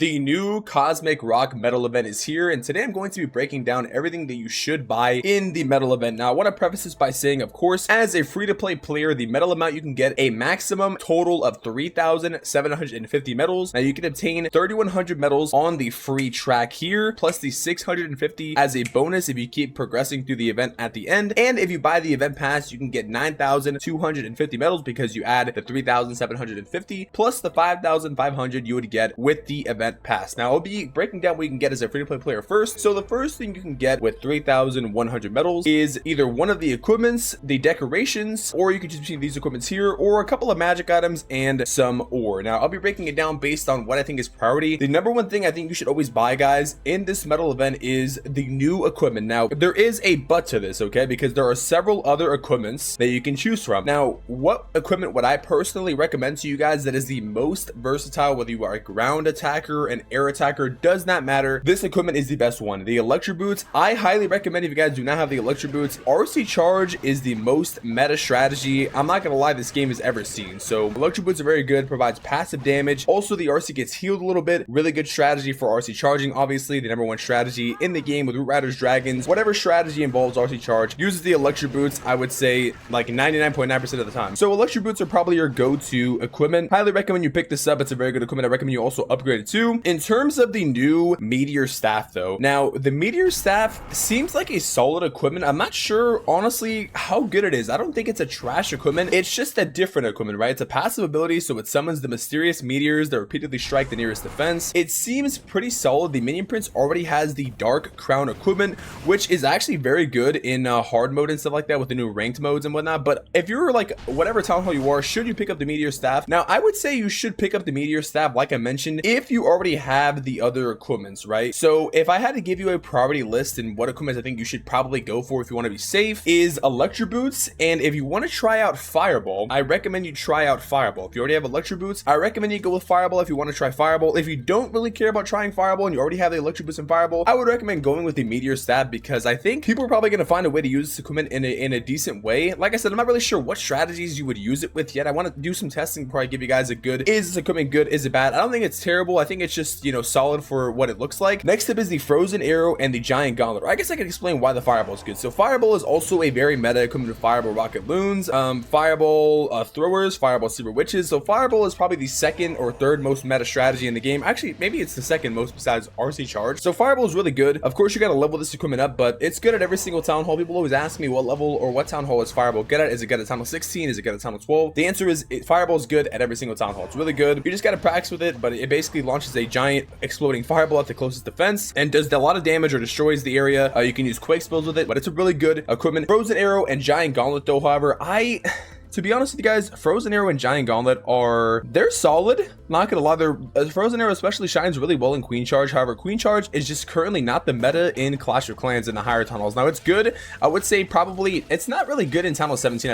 The new Cosmic Rock Metal event is here, and today I'm going to be breaking down everything that you should buy in the metal event. Now, I want to preface this by saying, of course, as a free-to-play player, the metal amount you can get a maximum total of 3,750 medals. Now, you can obtain 3,100 medals on the free track here, plus the 650 as a bonus if you keep progressing through the event at the end. And if you buy the event pass, you can get 9,250 medals because you add the 3,750 plus the 5,500 you would get with the event pass. Now I'll be breaking down what you can get as a free-to-play player first. So the first thing you can get with 3,100 medals is either one of the equipments, the decorations, or you can choose between these equipments here, or a couple of magic items and some ore. Now I'll be breaking it down based on what I think is priority. The number one thing I think you should always buy, guys, in this metal event is the new equipment. Now there is a but to this, okay, because there are several other equipments that you can choose from. Now, what equipment would I personally recommend to you guys that is the most versatile, whether you are a ground attacker, an air attacker, does not matter. This equipment is the best one. The electro boots, I highly recommend. If you guys do not have the electro boots, RC charge is the most meta strategy I'm not gonna lie this game has ever seen. So electro boots are very good, provides passive damage. Also, the RC gets healed a little bit. Really good strategy for RC charging. Obviously the number one strategy in the game with Root Riders, Dragons, whatever strategy involves RC charge uses the electro boots, I would say like 99.9% of the time. So electro boots are probably your go-to equipment. Highly recommend you pick this up. It's a very good equipment. I recommend you also upgrade it too. In terms of the new Meteor staff though, now the Meteor staff seems like a solid equipment. I'm not sure honestly how good it is. I don't think it's a trash equipment. It's just a different equipment, right? It's a passive ability, so it summons the mysterious meteors that repeatedly strike the nearest defense. It seems pretty solid. The minion prince already has the dark crown equipment, which is actually very good in hard mode and stuff like that with the new ranked modes and whatnot. But if you're like whatever town hall you are, should you pick up the Meteor staff? Now I would say you should pick up the Meteor staff, like I mentioned, if you already have the other equipments, right? So if I had to give you a priority list and what equipments I think you should probably go for if you want to be safe is electro boots. And if you want to try out fireball, I recommend you try out fireball. If you already have electro boots, I recommend you go with fireball if you want to try fireball. If you don't really care about trying fireball and you already have the electro boots and fireball, I would recommend going with the Meteor staff because I think people are probably going to find a way to use this equipment in a decent way. Like I said, I'm not really sure what strategies you would use it with yet. I want to do some testing before I give you guys a good, is this equipment good, is it bad? I don't think it's terrible. I think it's just, you know, solid for what it looks like. Next up is the frozen arrow and the giant gauntlet. I guess I can explain why the fireball is good. So fireball is also a very meta equipment of fireball rocket loons, fireball throwers, fireball super witches. So fireball is probably the second or third most meta strategy in the game. Actually, maybe it's the second most besides RC charge. So fireball is really good. Of course, you got to level this equipment up, but it's good at every single town hall. People always ask me what level or what town hall is fireball good at. Is it good at town hall 16? Is it good at town hall 12? The answer is fireball is good at every single town hall. It's really good. You just got to practice with it, but it basically launches a giant exploding fireball at the closest defense and does a lot of damage or destroys the area. You can use quake spells with it, but it's a really good equipment. Frozen arrow and giant gauntlet though, however, to be honest with you guys, Frozen Arrow and Giant Gauntlet they're solid. Not gonna lie, Frozen Arrow especially shines really well in Queen Charge. However, Queen Charge is just currently not the meta in Clash of Clans in the higher tunnels. Now it's good. I would say probably it's not really good in Tunnel 17.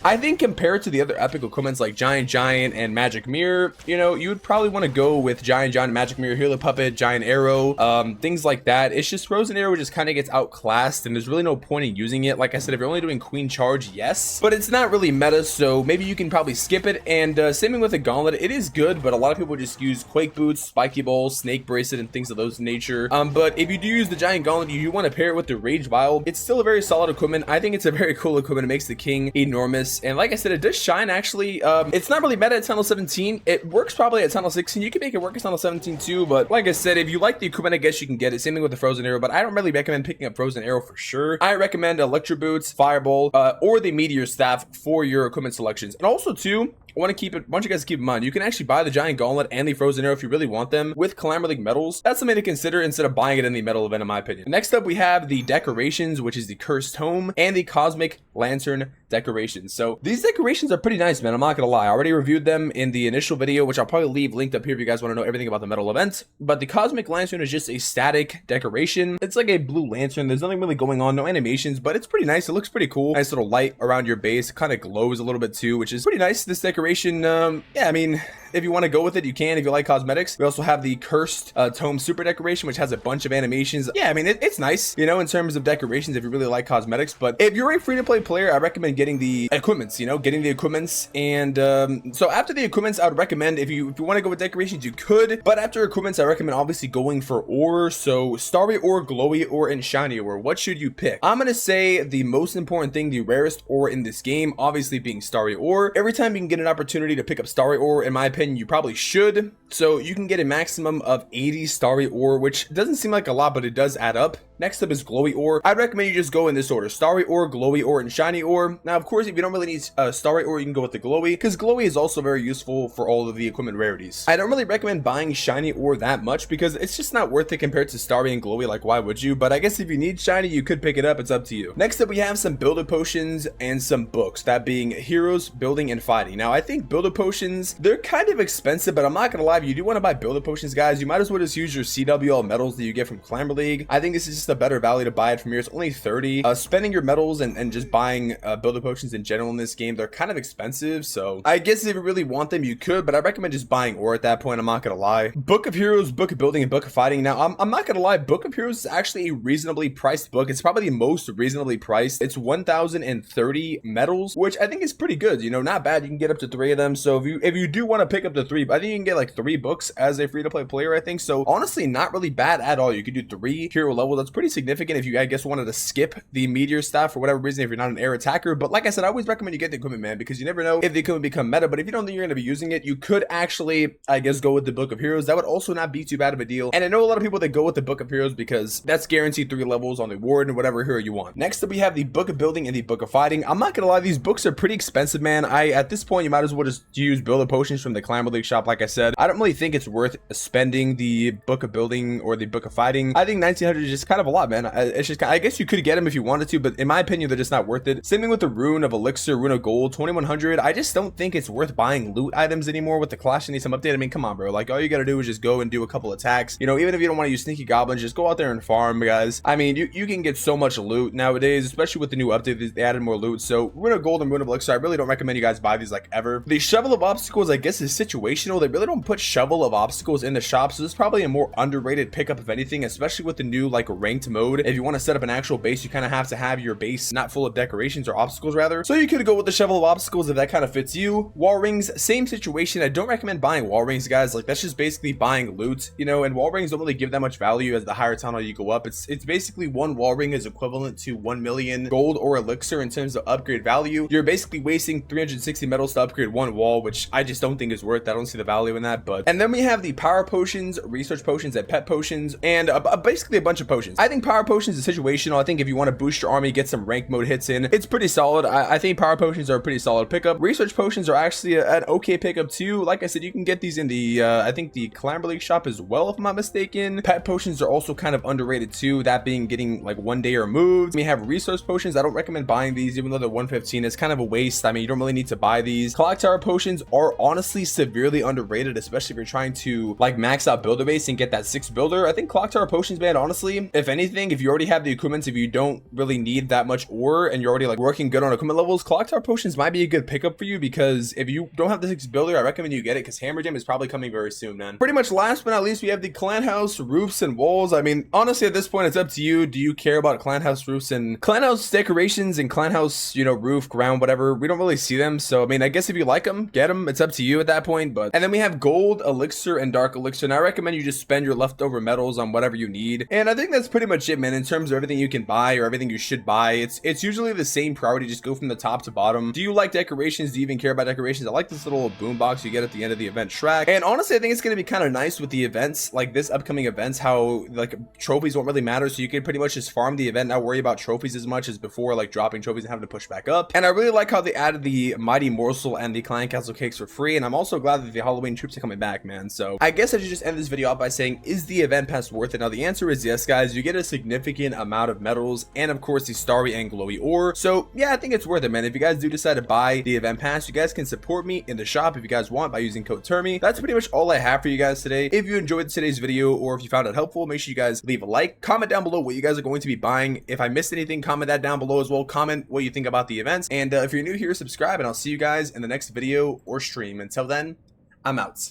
I think compared to the other epic equipments like Giant and Magic Mirror, you know, you would probably want to go with Giant, Magic Mirror, Healer Puppet, Giant Arrow, things like that. It's just Frozen Arrow just kind of gets outclassed and there's really no point in using it. Like I said, if you're only doing Queen Charge, yes, but it's not really meta. So maybe you can probably skip it. And same thing with the gauntlet, it is good, but a lot of people just use quake boots, spiky balls, snake bracelet, and things of those nature. But if you do use the giant gauntlet, you want to pair it with the rage vial. It's still a very solid equipment. I think it's a very cool equipment. It makes the king enormous, and like I said, it does shine actually. It's not really meta at tunnel 17. It works probably at tunnel 16. You can make it work at tunnel 17 too, but like I said, if you like the equipment, I guess you can get it. Same thing with the frozen arrow, but I don't really recommend picking up frozen arrow for sure. I recommend electro boots, fireball, or the meteor staff for your equipment selections. And also too, I want you guys to keep in mind, you can actually buy the giant gauntlet and the frozen arrow if you really want them with Calamity League medals. That's something to consider instead of buying it in the metal event, in my opinion. Next up, we have the decorations, which is the cursed tome and the cosmic lantern decorations. So these decorations are pretty nice, man. I'm not gonna lie. I already reviewed them in the initial video, which I'll probably leave linked up here if you guys want to know everything about the metal event. But the cosmic lantern is just a static decoration. It's like a blue lantern. There's nothing really going on, no animations, but it's pretty nice. It looks pretty cool. Nice little light around your base. It kind of glows a little bit too, which is pretty nice. This decoration, yeah, I mean, if you want to go with it, you can. If you like cosmetics, we also have the cursed Tome super decoration, which has a bunch of animations. Yeah, I mean, it's nice, you know, in terms of decorations if you really like cosmetics. But if you're a free-to-play player, I recommend getting the equipments, you know, getting the equipments. And so after the equipments, I would recommend if you want to go with decorations, you could. But after equipments, I recommend obviously going for ore. So Starry Ore, Glowy Ore, and Shiny Ore. What should you pick? I'm gonna say the most important thing, the rarest ore in this game, obviously being Starry Ore. Every time you can get an opportunity to pick up Starry Ore, in my opinion, you probably should. So you can get a maximum of 80 Starry Ore, which doesn't seem like a lot, but it does add up. Next up is Glowy Ore. I'd recommend you just go in this order: Starry Ore, Glowy Ore, and Shiny Ore. Now, of course, if you don't really need Starry Ore, you can go with the Glowy, because Glowy is also very useful for all of the equipment rarities. I don't really recommend buying Shiny Ore that much because it's just not worth it compared to Starry and Glowy. Like, why would you? But I guess if you need Shiny, you could pick it up. It's up to you. Next up, we have some builder potions and some books, that being heroes, building, and fighting. Now, I think builder potions, they're kind of expensive, but I'm not gonna lie, if you do want to buy builder potions, guys, you might as well just use your CWL medals that you get from Climber League. I think this is just a better value to buy it from here. It's only 30. Spending your medals and just buying builder potions in general in this game, they're kind of expensive. So I guess if you really want them, you could, but I recommend just buying ore at that point. I'm not gonna lie. Book of Heroes, Book of Building, and Book of Fighting. Now, I'm not gonna lie, Book of Heroes is actually a reasonably priced book. It's probably the most reasonably priced. It's 1,030 medals, which I think is pretty good. You know, not bad. You can get up to 3 of them. So if you do want to pick up the 3, I think you can get like 3 books as a free-to-play player, I think. So honestly, not really bad at all. You could do 3 hero levels. That's pretty significant if you, I guess, wanted to skip the Meteor stuff for whatever reason, if you're not an air attacker. But like I said, I always recommend you get the equipment, man, because you never know if the equipment become meta. But if you don't think you're going to be using it, you could actually, I guess, go with the Book of Heroes. That would also not be too bad of a deal. And I know a lot of people that go with the Book of Heroes because that's guaranteed 3 levels on the ward and whatever hero you want. Next up, we have the Book of Building and the Book of Fighting. I'm not gonna lie, these books are pretty expensive, man. At this point, you might as well just use builder potions from the Climber League shop. Like I said, I don't really think it's worth spending the Book of Building or the Book of Fighting. I think 1900 is just kind of a lot, man. It's just, I guess you could get them if you wanted to, but in my opinion, they're just not worth it. Same thing with the Rune of Elixir, Rune of Gold, 2100. I just don't think it's worth buying loot items anymore with the Clash and some update. I mean, come on, bro. Like, all you gotta do is just go and do a couple attacks. You know, even if you don't want to use Sneaky Goblins, just go out there and farm, guys. I mean, you can get so much loot nowadays, especially with the new update. They added more loot. So Rune of Gold and Rune of Elixir, I really don't recommend you guys buy these like ever. The Shovel of Obstacles, I guess, is situational. They really don't put Shovel of Obstacles in the shop, so this is probably a more underrated pickup if anything, especially with the new like ranked mode. If you want to set up an actual base, you kind of have to have your base not full of decorations or obstacles rather. So you could go with the Shovel of Obstacles if that kind of fits you. Wall rings, same situation. I don't recommend buying wall rings, guys. Like, that's just basically buying loot, you know, and wall rings don't really give that much value as the higher tunnel you go up. It's basically one wall ring is equivalent to 1 million gold or elixir in terms of upgrade value. You're basically wasting 360 metals to upgrade one wall, which I just don't think is worth. I don't see the value in that. But and then we have the power potions, research potions, and pet potions, and basically a bunch of potions. I think power potions is situational. I think if you want to boost your army, get some rank mode hits in, it's pretty solid. I think power potions are a pretty solid pickup. Research potions are actually an okay pickup too. Like I said, you can get these in the I think the Climber League shop as well, if I'm not mistaken. Pet potions are also kind of underrated too, that being getting like 1 day removed. We have resource potions. I don't recommend buying these, even though they're 115. It's kind of a waste. I mean, you don't really need to buy these. Clock tower potions are honestly severely underrated, especially if you're trying to like max out builder base and get that 6 builder. I think clock tower potions, man, honestly, if anything, if you already have the equipment, if you don't really need that much ore and you're already like working good on equipment levels, clock tower potions might be a good pickup for you, because if you don't have the 6 builder, I recommend you get it because Hammer Jam is probably coming very soon, man. Pretty much last but not least, we have the clan house roofs and walls. I mean, honestly, at this point, it's up to you. Do you care about clan house roofs and clan house decorations and clan house, you know, roof, ground, whatever? We don't really see them. So, I mean, I guess if you like them, get them. It's up to you at that point. But, and then we have gold, elixir, and dark elixir. And I recommend you just spend your leftover metals on whatever you need. And I think that's pretty much it, man, in terms of everything you can buy or everything you should buy. It's usually the same priority. Just go from the top to bottom. Do you like decorations? Do you even care about decorations? I like this little boombox you get at the end of the event track. And honestly, I think it's going to be kind of nice with the events, like this upcoming events, how like trophies won't really matter. So you can pretty much just farm the event, not worry about trophies as much as before, like dropping trophies and having to push back up. And I really like how they added the mighty morsel and the clan castle cakes for free. And I'm also glad that the Halloween troops are coming back, man. So I guess I should just end this video off by saying, is the event pass worth it? Now the answer is yes, guys. You get a significant amount of metals and of course the Starry and Glowy Ore. So yeah, I think it's worth it, man. If you guys do decide to buy the event pass, you guys can support me in the shop if you guys want by using code Termy. That's pretty much all I have for you guys today. If you enjoyed today's video or if you found it helpful, make sure you guys leave a like, comment down below what you guys are going to be buying. If I missed anything, comment that down below as well. Comment what you think about the events. And if you're new here, subscribe, and I'll see you guys in the next video or stream. Until then, I'm out.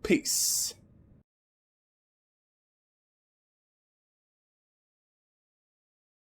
Peace.